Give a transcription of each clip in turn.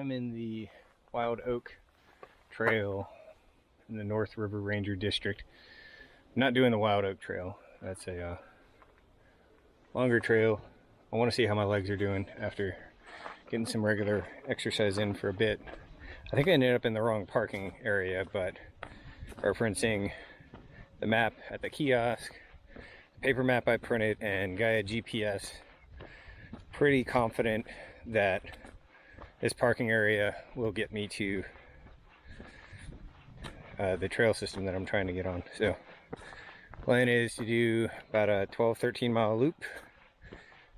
I'm in the Wild Oak Trail in the North River Ranger District. I'm not doing the Wild Oak Trail. That's a longer trail. I want to see how my legs are doing after getting some regular exercise in for a bit. I think I ended up in the wrong parking area, but referencing the map at the kiosk, the paper map I printed, and Gaia GPS, pretty confident that this parking area will get me to the trail system that I'm trying to get on. So plan is to do about a 12-13 mile loop.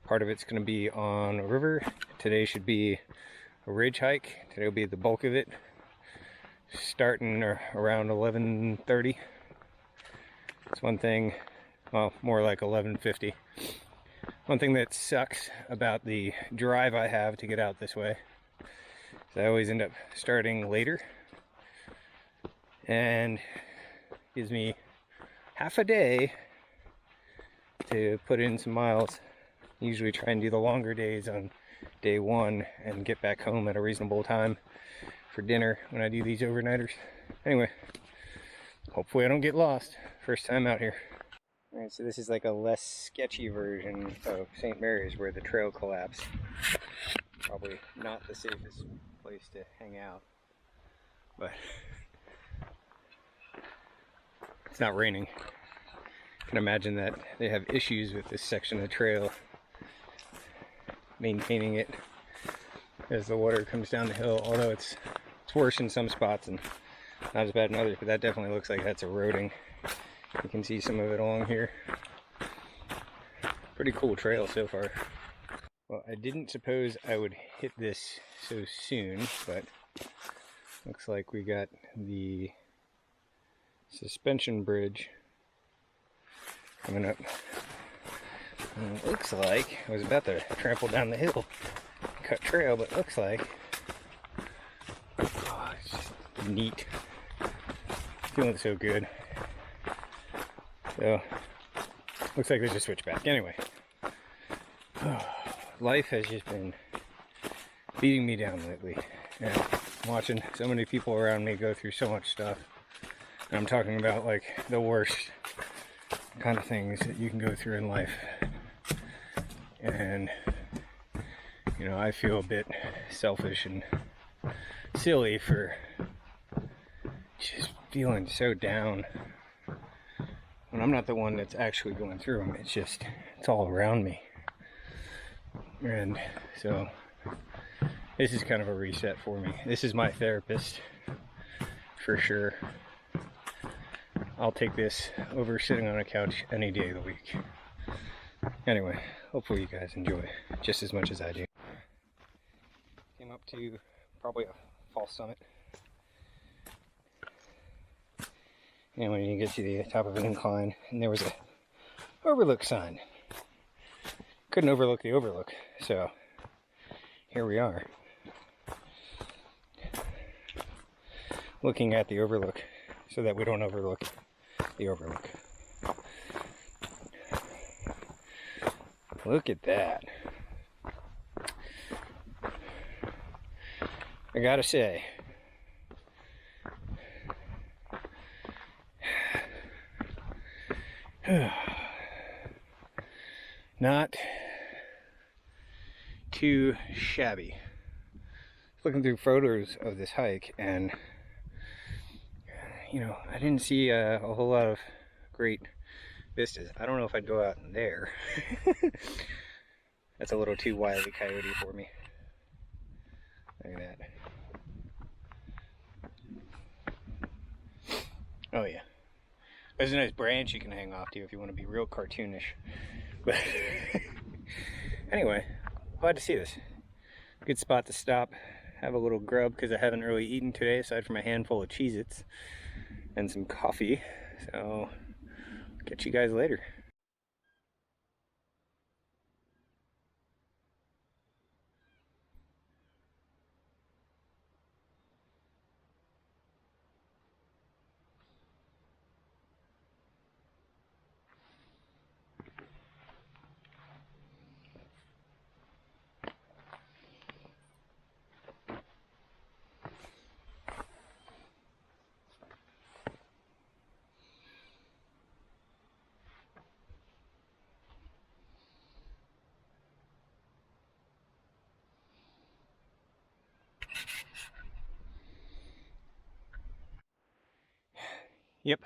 Part of it's going to be on a river. Today should be a ridge hike. Today will be the bulk of it, starting around 11:30. It's one thing, well, more like 11:50. One thing that sucks about the drive I have to get out this way is I always end up starting later, and gives me half a day to put in some miles. Usually try and do the longer days on day one and get back home at a reasonable time for dinner when I do these overnighters. Anyway, hopefully I don't get lost first time out here. Alright, so this is like a less sketchy version of St. Mary's where the trail collapsed. Probably not the safest place to hang out, but it's not raining. I can imagine that they have issues with this section of trail, maintaining it as the water comes down the hill, although it's worse in some spots and not as bad in others, but that definitely looks like that's eroding. You can see some of it along here. Pretty cool trail so far. Well, I didn't suppose I would hit this so soon, but looks like we got the suspension bridge coming up. And it looks like I was about to trample down the hill, cut trail, but it looks like, oh, it's just neat. Feeling so good. So, looks like there's a switchback. Anyway, life has just been beating me down lately. And I'm watching so many people around me go through so much stuff. And I'm talking about like the worst kind of things that you can go through in life. And, you know, I feel a bit selfish and silly for just feeling so down when I'm not the one that's actually going through them. It's just, it's all around me. And so this is kind of a reset for me. This is my therapist for sure. I'll take this over sitting on a couch any day of the week. Anyway, hopefully you guys enjoy just as much as I do. Came up to probably a false summit. And when you get to the top of an incline, and there was a overlook sign. Couldn't overlook the overlook, so here we are. Looking at the overlook so that we don't overlook the overlook. Look at that. I gotta say, not too shabby. Looking through photos of this hike, and you know, I didn't see a whole lot of great vistas. I don't know if I'd go out in there. That's a little too Wile E. Coyote for me. Look at that. Oh yeah. There's a nice branch you can hang off to if you want to be real cartoonish. But anyway, glad to see this. Good spot to stop, have a little grub, because I haven't really eaten today aside from a handful of Cheez-Its and some coffee. So, catch you guys later. Yep.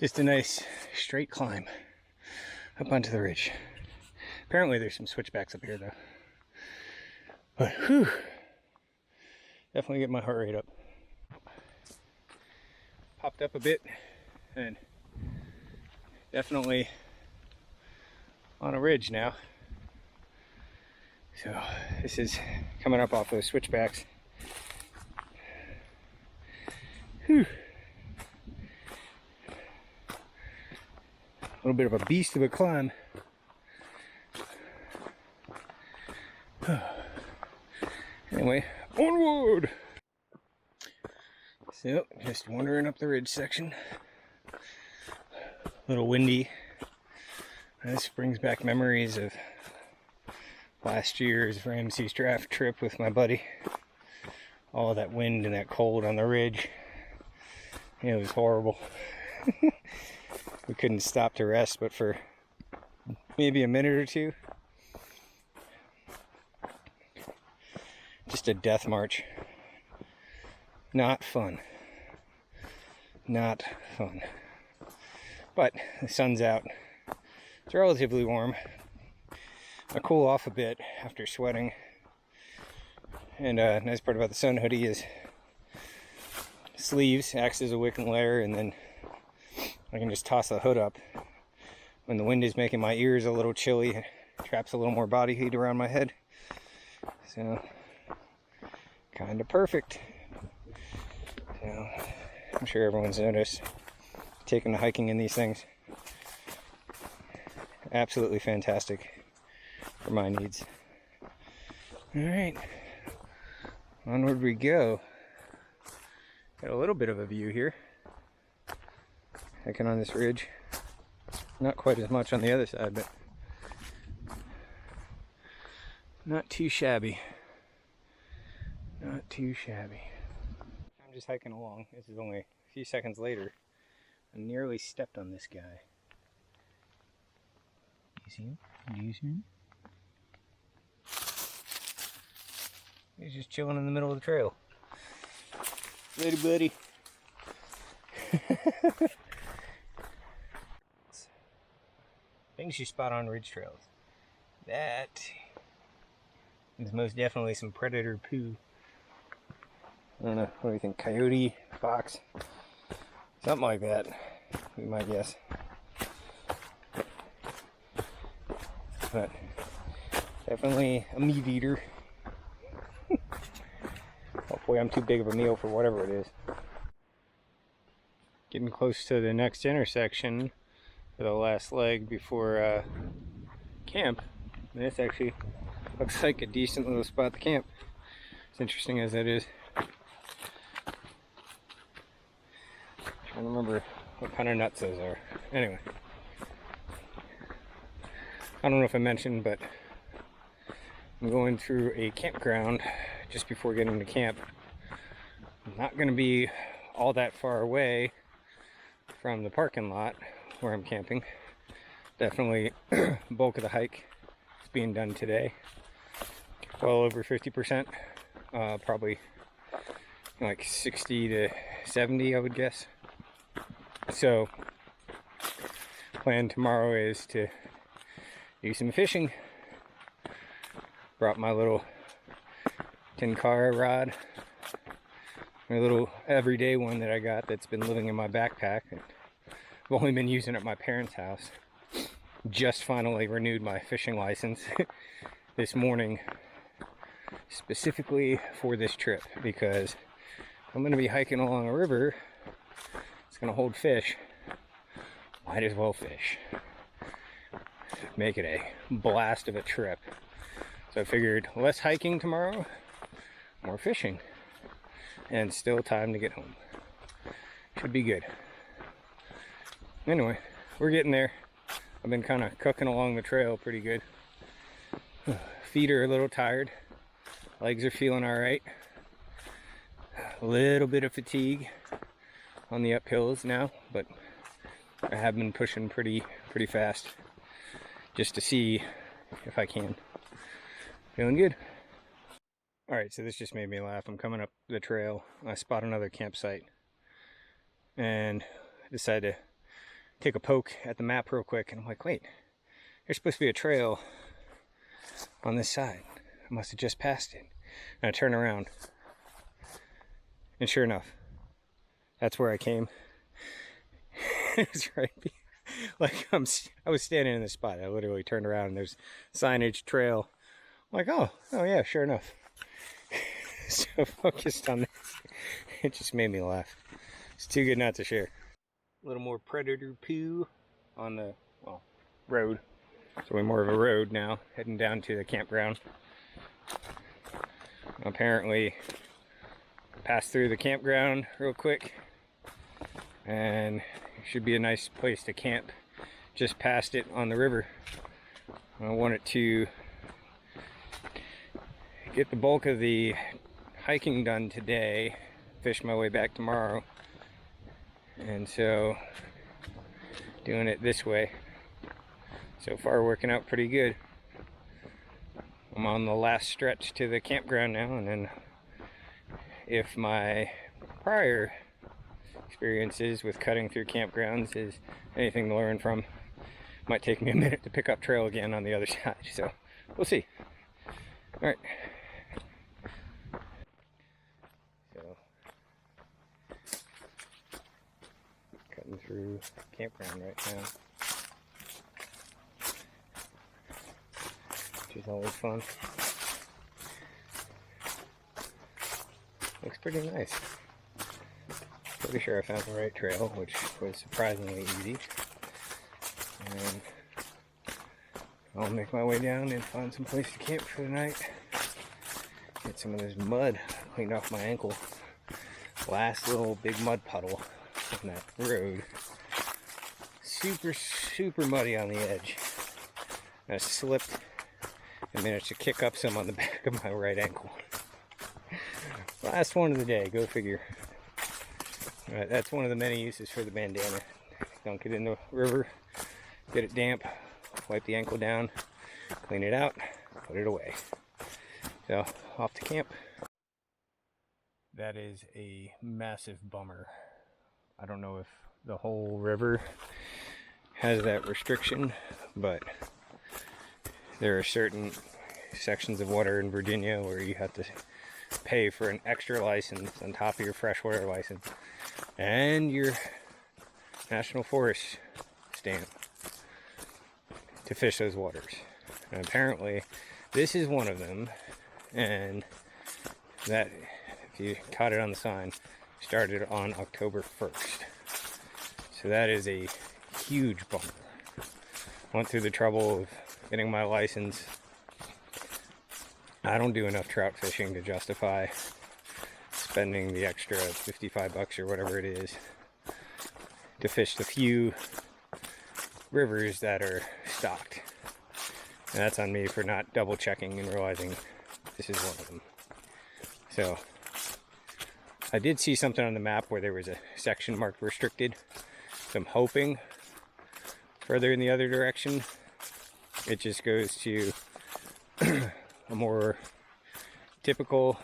Just a nice straight climb up onto the ridge. Apparently there's some switchbacks up here though. But whew, definitely get my heart rate up. Popped up a bit and definitely on a ridge now. So this is coming up off those switchbacks. Whew. A little bit of a beast of a climb. Anyway, onward! So, just wandering up the ridge section. A little windy. This brings back memories of last year's Ramsey's draft trip with my buddy. All that wind and that cold on the ridge. It was horrible. We couldn't stop to rest, but for maybe a minute or two. Just a death march. Not fun. Not fun. But the sun's out. It's relatively warm. I cool off a bit after sweating. And nice part about the sun hoodie is sleeves acts as a wicking layer, and then I can just toss the hood up when the wind is making my ears a little chilly. It traps a little more body heat around my head. So kind of perfect. So I'm sure everyone's noticed taking the hiking in these things. Absolutely fantastic for my needs. All right, onward we go. Got a little bit of a view here. Hiking on this ridge. Not quite as much on the other side, but not too shabby. Not too shabby. I'm just hiking along. This is only a few seconds later. I nearly stepped on this guy. You see him? Do you see him? He's just chilling in the middle of the trail. Later, buddy. Things you spot on ridge trails. That is most definitely some predator poo. I don't know, what do you think? Coyote? Fox? Something like that, we might guess. But definitely a meat eater. Hopefully I'm too big of a meal for whatever it is. Getting close to the next intersection for the last leg before camp. And this actually looks like a decent little spot to camp. As interesting as that is. Trying to remember what kind of nuts those are. Anyway. I don't know if I mentioned, but I'm going through a campground just before getting to camp. I'm not going to be all that far away from the parking lot where I'm camping. Definitely bulk of the hike is being done today. Well over 50%. Probably like 60 to 70, I would guess. So, plan tomorrow is to do some fishing. Brought my little Tenkara rod, my little everyday one that I got that's been living in my backpack. I've only been using it at my parents' house. Just finally renewed my fishing license this morning, specifically for this trip, because I'm going to be hiking along a river. It's going to hold fish. Might as well fish. Make it a blast of a trip. So I figured less hiking tomorrow, more fishing, and still time to get home. Should be good. Anyway, we're getting there. I've been kind of cooking along the trail pretty good. Feet are a little tired. Legs are feeling all right. A little bit of fatigue on the uphills now, but I have been pushing pretty fast just to see if I can. Feeling good. Alright, so this just made me laugh. I'm coming up the trail. I spot another campsite. And I decided to take a poke at the map real quick. And I'm like, wait, there's supposed to be a trail on this side. I must have just passed it. And I turn around. And sure enough, that's where I came. It was right. Like I was standing in the spot. I literally turned around and there's signage, trail. I'm like, oh yeah, sure enough. So focused on this, it just made me laugh. It's too good not to share. A little more predator poo on the road. So we're more of a road now, heading down to the campground. Apparently, passed through the campground real quick, and it should be a nice place to camp. Just past it on the river. I wanted to get the bulk of the hiking done today, fish my way back tomorrow, and so doing it this way. So far working out pretty good. I'm on the last stretch to the campground now, and then if my prior experiences with cutting through campgrounds is anything to learn from, might take me a minute to pick up trail again on the other side, so we'll see. All right. So, cutting through campground right now, which is always fun. Looks pretty nice. Pretty sure I found the right trail, which was surprisingly easy. And I'll make my way down and find some place to camp for the night. Get some of this mud cleaned off my ankle. Last little big mud puddle on that road. Super muddy on the edge. I slipped and managed to kick up some on the back of my right ankle. Last one of the day, go figure. Alright, that's one of the many uses for the bandana. Dunk it in the river, get it damp, wipe the ankle down, clean it out, put it away. So, off to camp. That is a massive bummer. I don't know if the whole river has that restriction, but there are certain sections of water in Virginia where you have to pay for an extra license on top of your freshwater license and your National Forest stamp to fish those waters. And apparently this is one of them, and that, if you caught it on the sign, started on October 1st. So that is a huge bummer. Went through the trouble of getting my license. I don't do enough trout fishing to justify spending the extra $55 or whatever it is to fish the few rivers that are stocked. And that's on me for not double checking and realizing this is one of them. So I did see something on the map where there was a section marked restricted. So I'm hoping further in the other direction it just goes to a more typical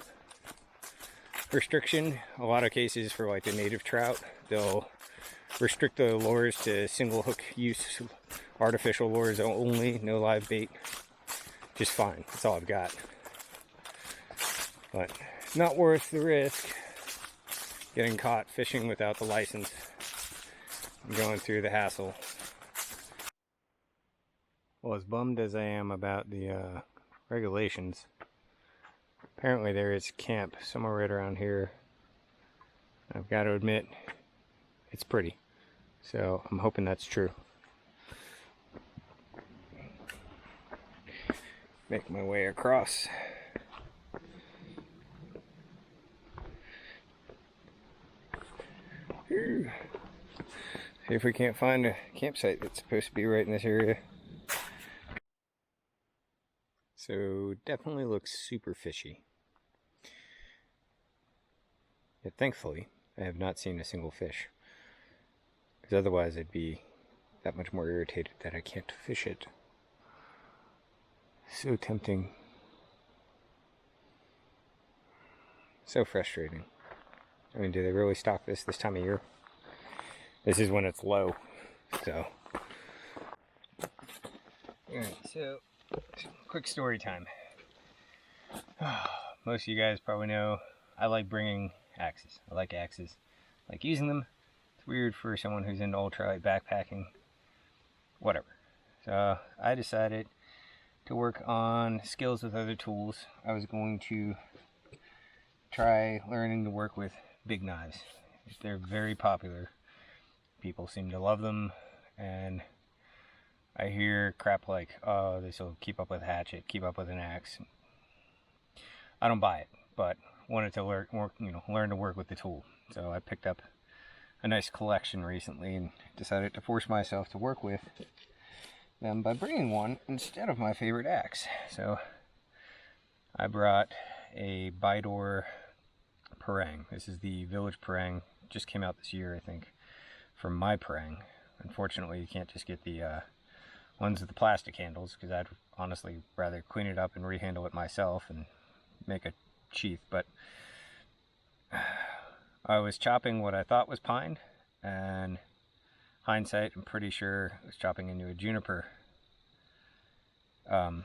restriction. A lot of cases for like the native trout, they'll restrict the lures to single hook use, artificial lures only, no live bait. Just fine, that's all I've got. But not worth the risk getting caught fishing without the license and going through the hassle. Well, as bummed as I am about the regulations, apparently there is camp somewhere right around here. I've got to admit, it's pretty. So I'm hoping that's true. Make my way across. See if we can't find a campsite that's supposed to be right in this area. So definitely looks super fishy. Yet thankfully, I have not seen a single fish. Because otherwise I'd be that much more irritated that I can't fish it. So tempting. So frustrating. I mean, do they really stock this time of year? This is when it's low, so. Alright, so, quick story time. Most of you guys probably know I like bringing axes. I like axes. I like using them. It's weird for someone who's into ultralight backpacking. Whatever. So, I decided to work on skills with other tools. I was going to try learning to work with big knives. They're very popular. People seem to love them, and I hear crap like, oh, this will keep up with a hatchet, keep up with an axe. I don't buy it, but wanted to learn to work with the tool. So I picked up a nice collection recently and decided to force myself to work with them by bringing one instead of my favorite axe. So I brought a Bidor parang. This is the Village parang. Just came out this year, I think, from my parang. Unfortunately, you can't just get the ones with the plastic handles, because I'd honestly rather clean it up and rehandle it myself and make a sheath. But I was chopping what I thought was pine, and hindsight, I'm pretty sure I was chopping into a juniper or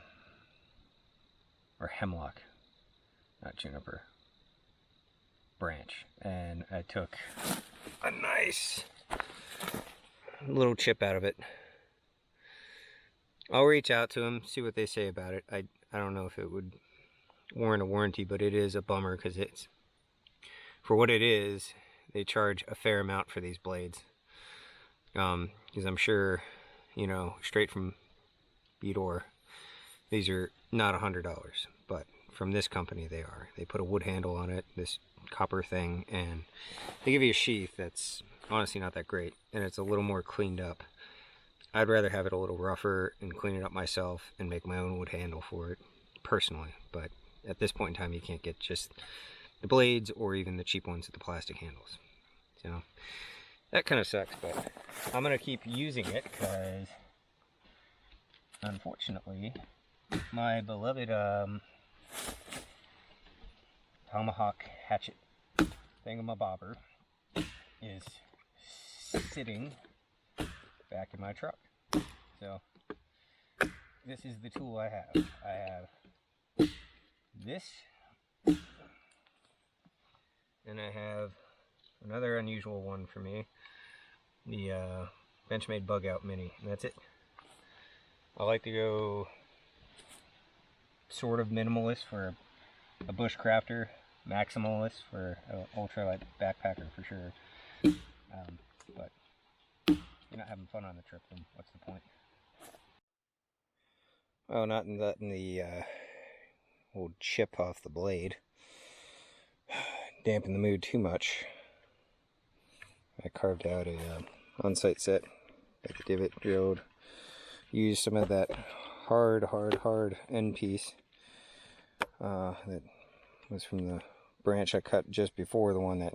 hemlock, not juniper, branch. And I took a nice little chip out of it. I'll reach out to them, see what they say about it. I don't know if it would warrant a warranty, but it is a bummer because it's, for what it is, they charge a fair amount for these blades. Because I'm sure, you know, straight from Bidor, these are not $100, but from this company they are. They put a wood handle on it, this copper thing, and they give you a sheath that's honestly not that great, and it's a little more cleaned up. I'd rather have it a little rougher and clean it up myself and make my own wood handle for it, personally. But at this point in time, you can't get just the blades or even the cheap ones with the plastic handles. So that kind of sucks, but I'm going to keep using it because, unfortunately, my beloved tomahawk hatchet thingamabobber is sitting back in my truck. So this is the tool I have. I have this, and I have another unusual one for me, the Benchmade Bug Out Mini, and that's it. I like to go sort of minimalist for a bushcrafter, maximalist for an ultralight backpacker for sure. But if you're not having fun on the trip, then what's the point? Oh, not letting the old chip off the blade dampen the mood too much. I carved out a on-site set, got the divot drilled, used some of that hard end piece that was from the branch I cut just before the one that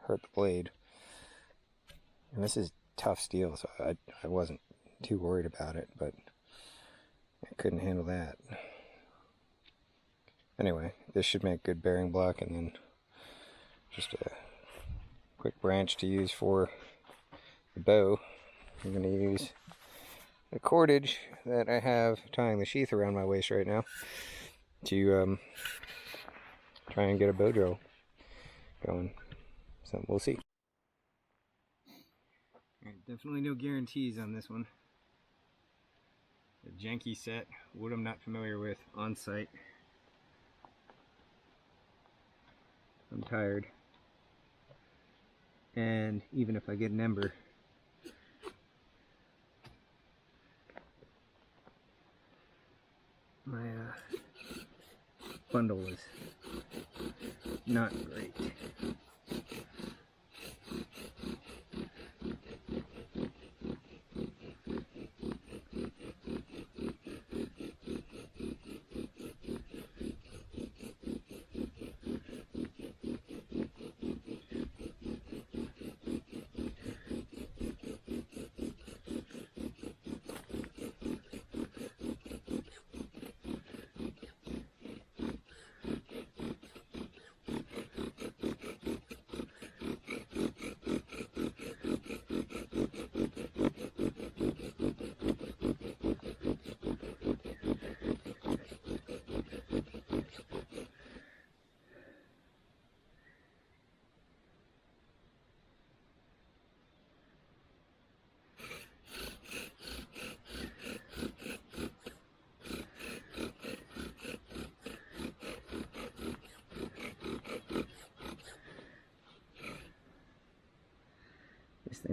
hurt the blade. And this is tough steel, so I wasn't too worried about it, but I couldn't handle that. Anyway, this should make good bearing block, and then just a quick branch to use for the bow. I'm going to use the cordage that I have tying the sheath around my waist right now to try and get a bow drill going. So we'll see. Definitely no guarantees on this one. A janky set, wood I'm not familiar with, on site. I'm tired. And even if I get an ember, my bundle is not great.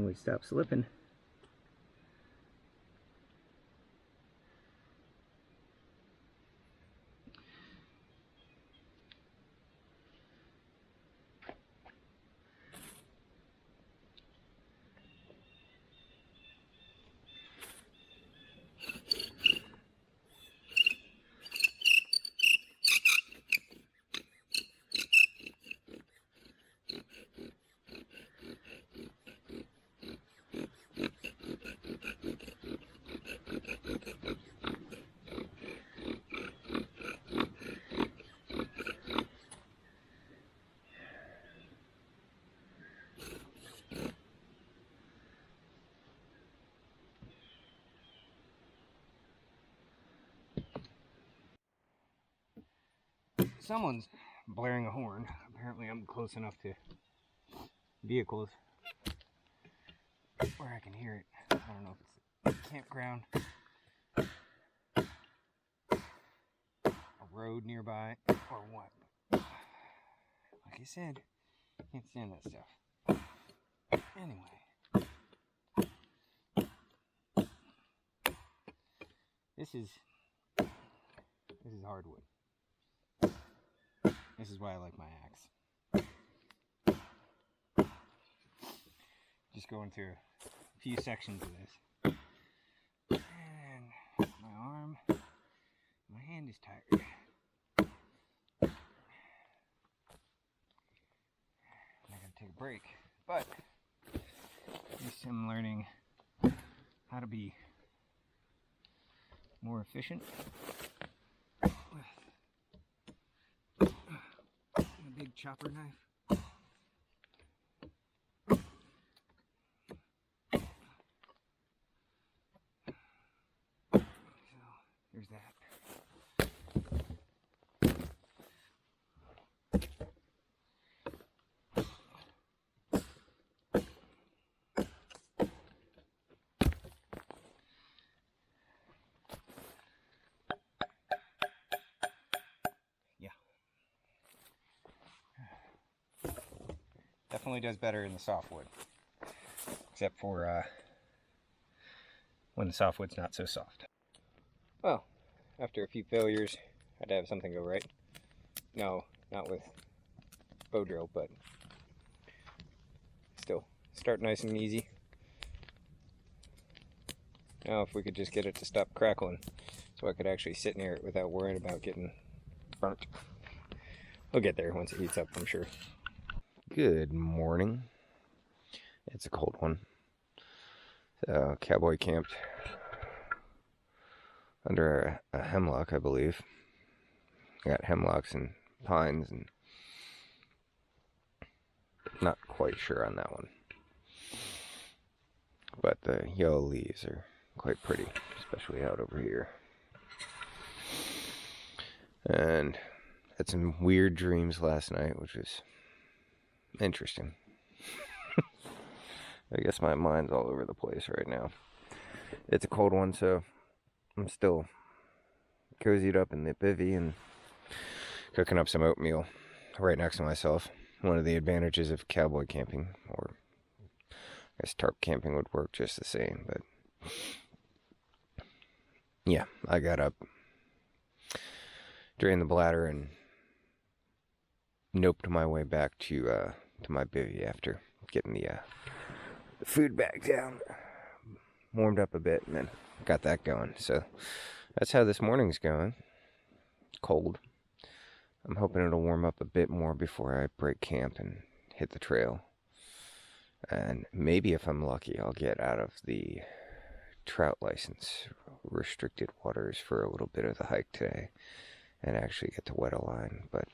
and we stop slipping. Someone's blaring a horn. Apparently I'm close enough to vehicles where I can hear it. I don't know if it's a campground, a road nearby, or what. Like I said, can't stand that stuff. Anyway, this is hardwood. This is why I like my axe. Just going through a few sections of this. And my arm, my hand is tired. And I gotta take a break. But at least I'm learning how to be more efficient with a big chopper knife. So there's that. Definitely does better in the softwood, except for when the softwood's not so soft. Well, after a few failures, I had to have something go right. No, not with bow drill, but still, start nice and easy. Now if we could just get it to stop crackling, so I could actually sit near it without worrying about getting burnt. We'll get there once it heats up, I'm sure. Good morning. It's a cold one. Cowboy camped under a hemlock, I believe. I got hemlocks and pines, and not quite sure on that one. But the yellow leaves are quite pretty, especially out over here. And had some weird dreams last night, which was interesting. I guess my mind's all over the place right now. It's a cold one, so I'm still cozied up in the bivvy and cooking up some oatmeal right next to myself. One of the advantages of cowboy camping, or I guess tarp camping would work just the same, but yeah, I got up, drained the bladder, and noped my way back to my bivvy after getting the food bag down, warmed up a bit, and then got that going. So that's how this morning's going. Cold. I'm hoping it'll warm up a bit more before I break camp and hit the trail. And maybe if I'm lucky, I'll get out of the trout license restricted waters for a little bit of the hike today and actually get to wet a line. But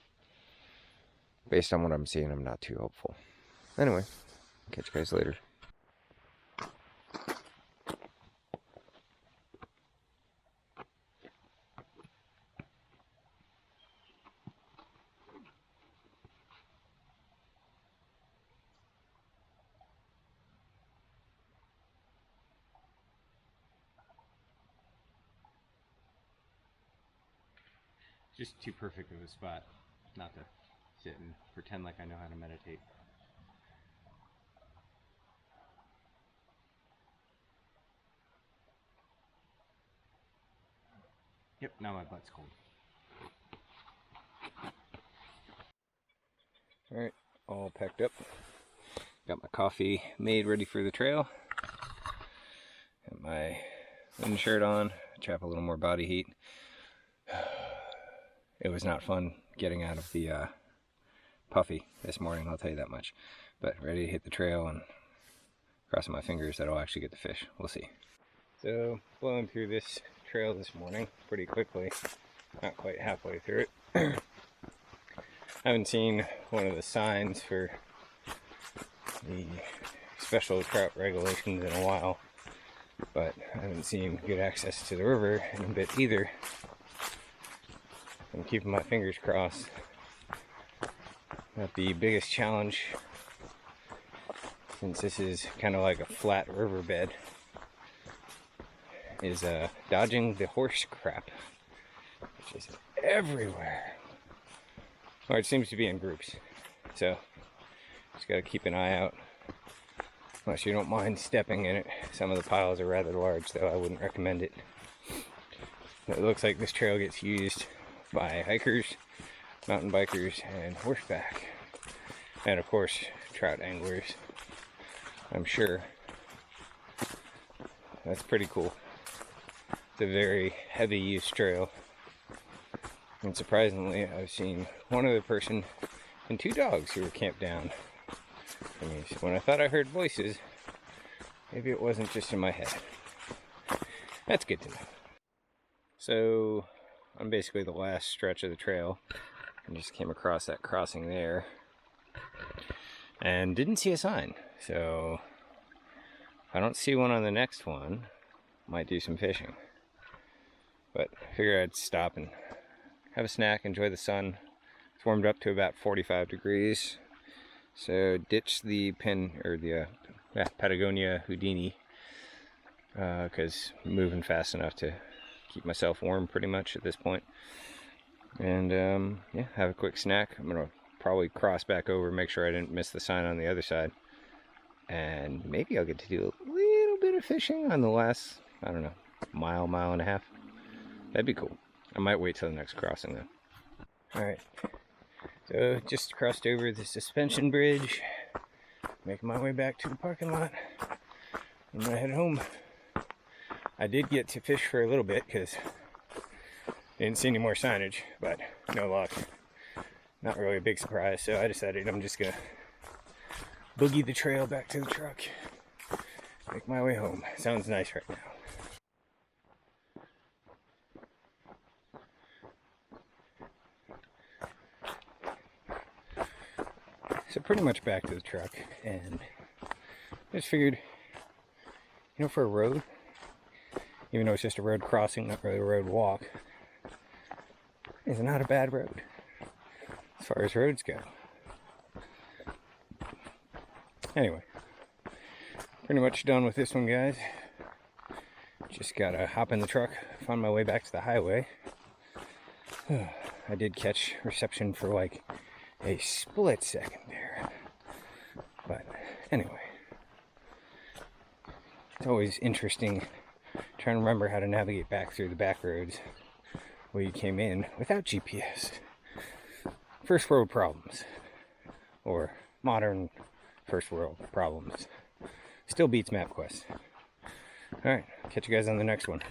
based on what I'm seeing, I'm not too hopeful. Anyway, catch you guys later. Just too perfect of a spot not to sit and pretend like I know how to meditate. Yep, now my butt's cold. Alright, all packed up. Got my coffee made ready for the trail. Got my wind shirt on, trap a little more body heat. It was not fun getting out of the puffy this morning, I'll tell you that much. But ready to hit the trail, and crossing my fingers that I'll actually get the fish. We'll see. So, blowing through this trail this morning pretty quickly. Not quite halfway through it. I haven't seen one of the signs for the special trout regulations in a while, but I haven't seen good access to the river in a bit either. I'm keeping my fingers crossed. But the biggest challenge, since this is kind of like a flat riverbed, is dodging the horse crap, which is everywhere. Or it seems to be in groups, so just gotta keep an eye out. Unless you don't mind stepping in it. Some of the piles are rather large, though I wouldn't recommend it. It looks like this trail gets used by hikers, mountain bikers, and horseback. And of course, trout anglers, I'm sure. That's pretty cool. It's a very heavy use trail. And surprisingly, I've seen one other person and 2 dogs who were camped down. I mean, when I thought I heard voices, maybe it wasn't just in my head. That's good to know. So, I'm basically the last stretch of the trail. I just came across that crossing there and didn't see a sign. So, if I don't see one on the next one, might do some fishing. But I figured I'd stop and have a snack, enjoy the sun. It's warmed up to about 45 degrees. So ditch the Patagonia Houdini, because I'm moving fast enough to keep myself warm pretty much at this point. And yeah, have a quick snack. I'm gonna probably cross back over, make sure I didn't miss the sign on the other side. And maybe I'll get to do a little bit of fishing on the last, I don't know, mile and a half. That'd be cool. I might wait till the next crossing though. Alright, so just crossed over the suspension bridge, making my way back to the parking lot. I'm gonna head home. I did get to fish for a little bit because I didn't see any more signage, but no luck. Not really a big surprise, so I decided I'm just gonna boogie the trail back to the truck, make my way home. Sounds nice right now. So pretty much back to the truck, and I just figured, you know, for a road, even though it's just a road crossing, not really a road walk, it's not a bad road as far as roads go. Anyway, pretty much done with this one, guys. Just gotta hop in the truck, find my way back to the highway. I did catch reception for like a split second there, but anyway, it's always interesting trying to remember how to navigate back through the back roads where you came in without GPS. First world problems, or modern first world problems. Still beats MapQuest. Alright, catch you guys on the next one.